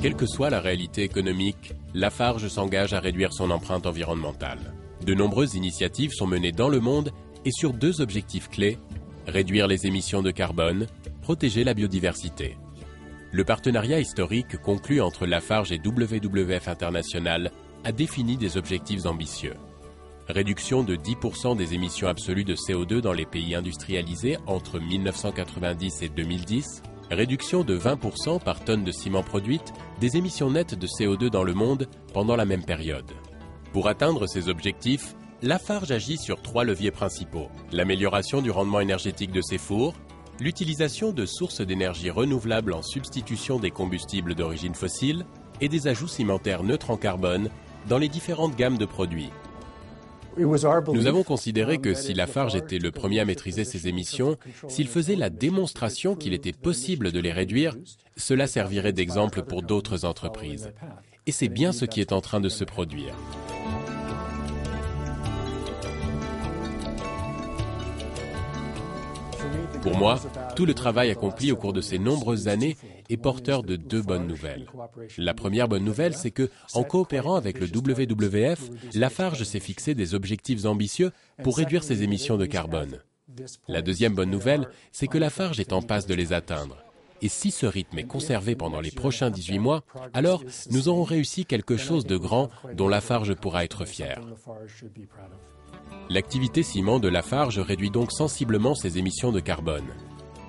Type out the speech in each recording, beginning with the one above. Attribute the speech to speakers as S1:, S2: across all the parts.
S1: Quelle que soit la réalité économique, Lafarge s'engage à réduire son empreinte environnementale. De nombreuses initiatives sont menées dans le monde et sur deux objectifs clés: réduire les émissions de carbone, protéger la biodiversité. Le partenariat historique conclu entre Lafarge et WWF International a défini des objectifs ambitieux. Réduction de 10% des émissions absolues de CO2 dans les pays industrialisés entre 1990 et 2010, réduction de 20% par tonne de ciment produite des émissions nettes de CO2 dans le monde pendant la même période. Pour atteindre ces objectifs, Lafarge agit sur 3 leviers principaux: l'amélioration du rendement énergétique de ses fours, l'utilisation de sources d'énergie renouvelables en substitution des combustibles d'origine fossile et des ajouts cimentaires neutres en carbone dans les différentes gammes de produits. Nous avons considéré que si Lafarge était le premier à maîtriser ses émissions, s'il faisait la démonstration qu'il était possible de les réduire, cela servirait d'exemple pour d'autres entreprises. Et c'est bien ce qui est en train de se produire. Pour moi, tout le travail accompli au cours de ces nombreuses années est porteur de 2 bonnes nouvelles. La première bonne nouvelle, c'est que, en coopérant avec le WWF, Lafarge s'est fixé des objectifs ambitieux pour réduire ses émissions de carbone. La deuxième bonne nouvelle, c'est que Lafarge est en passe de les atteindre. Et si ce rythme est conservé pendant les prochains 18 mois, alors nous aurons réussi quelque chose de grand dont Lafarge pourra être fier. L'activité ciment de Lafarge réduit donc sensiblement ses émissions de carbone.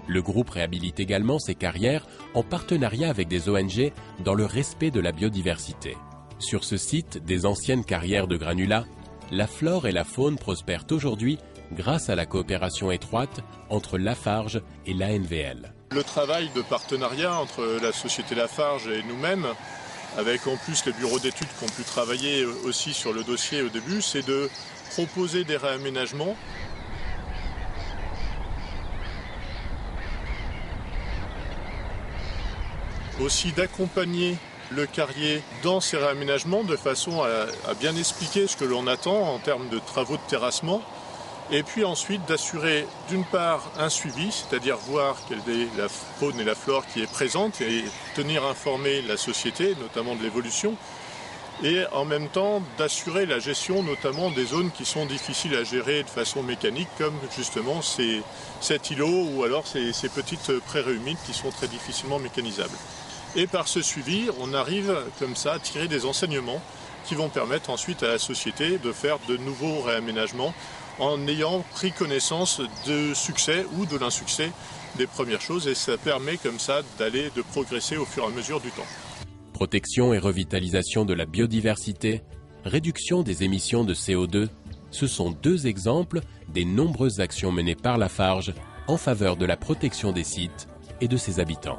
S1: Le groupe réhabilite également ses carrières en partenariat avec des ONG dans le respect de la biodiversité. Sur ce site des anciennes carrières de granulats, la flore et la faune prospèrent aujourd'hui grâce à la coopération étroite entre Lafarge et l'ANVL.
S2: Le travail de partenariat entre la société Lafarge et nous-mêmes, avec en plus les bureaux d'études qui ont pu travailler aussi sur le dossier au début, c'est de proposer des réaménagements aussi d'accompagner le carrier dans ces réaménagements de façon à bien expliquer ce que l'on attend en termes de travaux de terrassement, et puis ensuite d'assurer d'une part un suivi, c'est-à-dire voir quelle est la faune et la flore qui est présente et tenir informée la société, notamment de l'évolution, et en même temps d'assurer la gestion notamment des zones qui sont difficiles à gérer de façon mécanique, comme justement cet îlot ou alors ces petites prairies humides qui sont très difficilement mécanisables. Et par ce suivi, on arrive comme ça à tirer des enseignements qui vont permettre ensuite à la société de faire de nouveaux réaménagements en ayant pris connaissance de succès ou de l'insuccès des premières choses, et ça permet comme ça de progresser au fur et à mesure du temps.
S1: Protection et revitalisation de la biodiversité, réduction des émissions de CO2, ce sont 2 exemples des nombreuses actions menées par Lafarge en faveur de la protection des sites et de ses habitants.